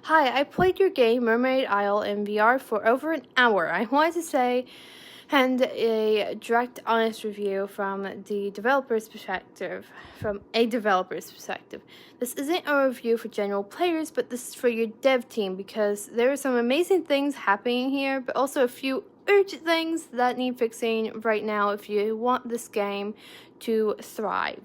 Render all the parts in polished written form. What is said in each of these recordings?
Hi, I played your game Mermaid Isle in VR for over an hour. I wanted to say and a direct honest review from the developer's perspective. From a developer's perspective. This isn't a review for general players, but this is for your dev team because there are some amazing things happening here, but also a few urgent things that need fixing right now if you want this game to thrive.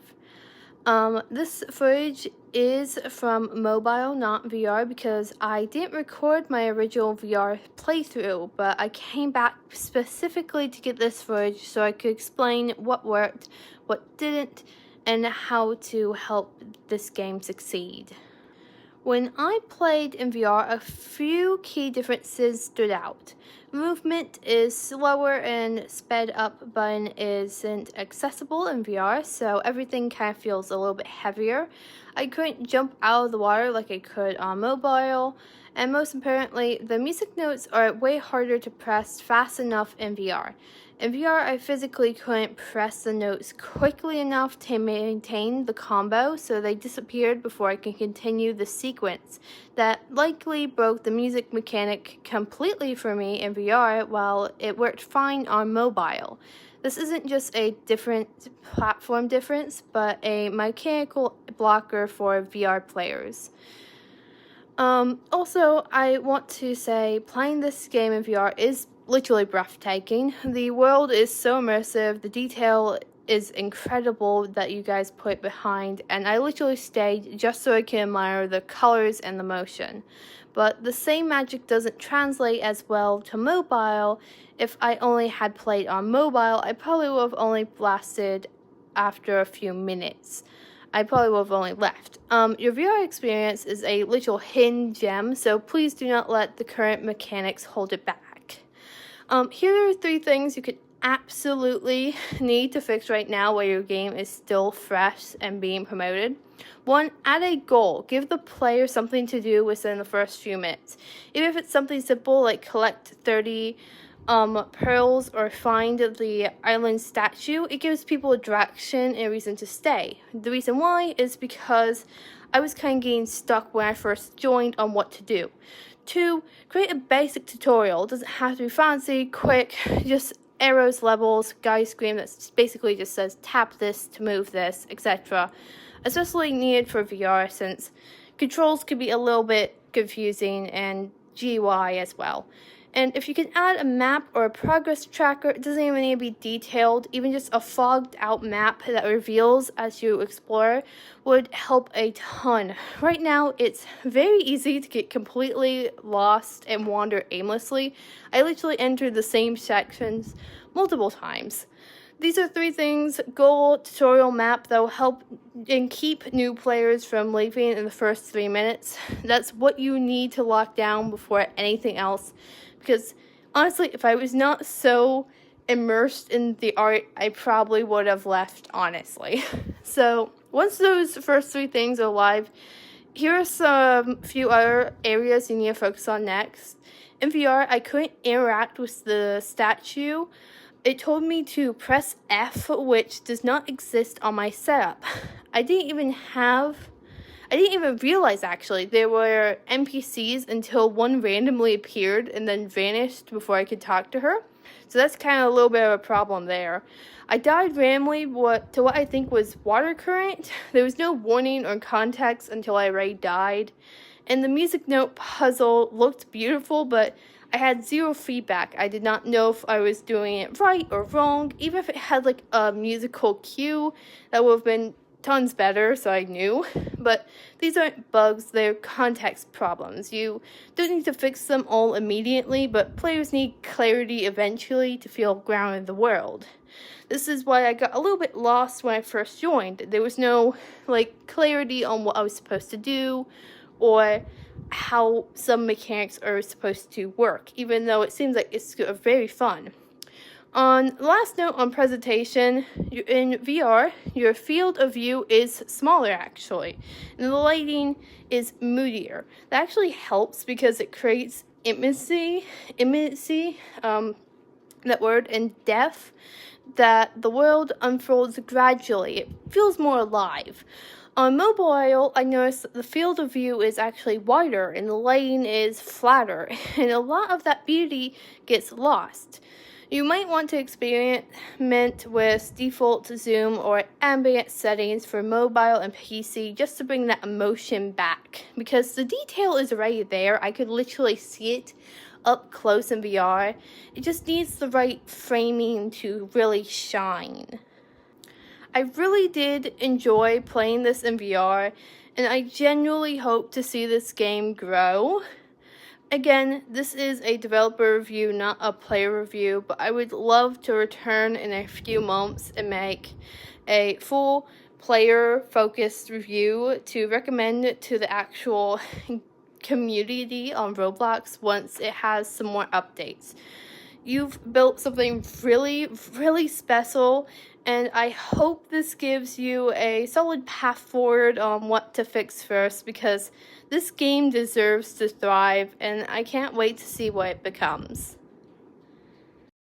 This footage is from mobile, not VR, because I didn't record my original VR playthrough, but I came back specifically to get this footage so I could explain what worked, what didn't, and how to help this game succeed. When I played in VR, a few key differences stood out. Movement is slower and sped up button isn't accessible in VR, so everything kind of feels a little bit heavier. I couldn't jump out of the water like I could on mobile, and most importantly, the music notes are way harder to press fast enough in VR. In VR, I physically couldn't press the notes quickly enough to maintain the combo, so they disappeared before I could continue the sequence. That likely broke the music mechanic completely for me in VR, while it worked fine on mobile. This isn't just a different platform difference, but a mechanical blocker for VR players. Also, I want to say playing this game in VR is literally breathtaking. The world is so immersive, the detail is incredible that you guys put behind, and I literally stayed just so I can admire the colors and the motion. But the same magic doesn't translate as well to mobile. If I only had played on mobile, I probably would have only blasted after a few minutes. I probably would have only left. Your VR experience is a literal hidden gem, so please do not let the current mechanics hold it back. Here are 3 things you could absolutely need to fix right now while your game is still fresh and being promoted. 1, add a goal. Give the player something to do within the first few minutes. Even if it's something simple like collect 30 pearls or find the island statue, it gives people a direction and a reason to stay. The reason why is because I was kind of getting stuck when I first joined on what to do. 2, create a basic tutorial. It doesn't have to be fancy, quick, just arrows, levels, guide screen that basically just says tap this to move this, etc. Especially needed for VR since controls could be a little bit confusing and GUI as well. And if you can add a map or a progress tracker, it doesn't even need to be detailed. Even just a fogged out map that reveals as you explore would help a ton. Right now, it's very easy to get completely lost and wander aimlessly. I literally entered the same sections multiple times. These are 3 things: goal, tutorial, map, that will help and keep new players from leaving in the first 3 minutes. That's what you need to lock down before anything else. Because honestly, if I was not so immersed in the art, I probably would have left, honestly. So once those first 3 things are live, here are some few other areas you need to focus on next. In VR, I couldn't interact with the statue. It told me to press F, which does not exist on my setup. I didn't even realize actually there were NPCs until one randomly appeared and then vanished before I could talk to her. So that's kind of a little bit of a problem there. I died randomly to what I think was water current. There was no warning or context until I already died. And the music note puzzle looked beautiful, but I had 0 feedback. I did not know if I was doing it right or wrong. Even if it had like a musical cue, that would have been tons better, so I knew. But these aren't bugs, they're context problems. You don't need to fix them all immediately, but players need clarity eventually to feel grounded in the world. This is why I got a little bit lost when I first joined. There was no clarity on what I was supposed to do or how some mechanics are supposed to work, even though it seems like it's very fun. On last note on presentation, in VR, your field of view is smaller actually, and the lighting is moodier. That actually helps because it creates intimacy, that word, and depth, that the world unfolds gradually. It feels more alive. On mobile, I noticed that the field of view is actually wider and the lighting is flatter, and a lot of that beauty gets lost. You might want to experiment with default zoom or ambient settings for mobile and PC just to bring that emotion back, because the detail is already there. I could literally see it up close in VR. It just needs the right framing to really shine. I really did enjoy playing this in VR, and I genuinely hope to see this game grow. Again, this is a developer review, not a player review, but I would love to return in a few months and make a full player-focused review to recommend to the actual community on Roblox once it has some more updates. You've built something really, really special, and I hope this gives you a solid path forward on what to fix first, because this game deserves to thrive, and I can't wait to see what it becomes.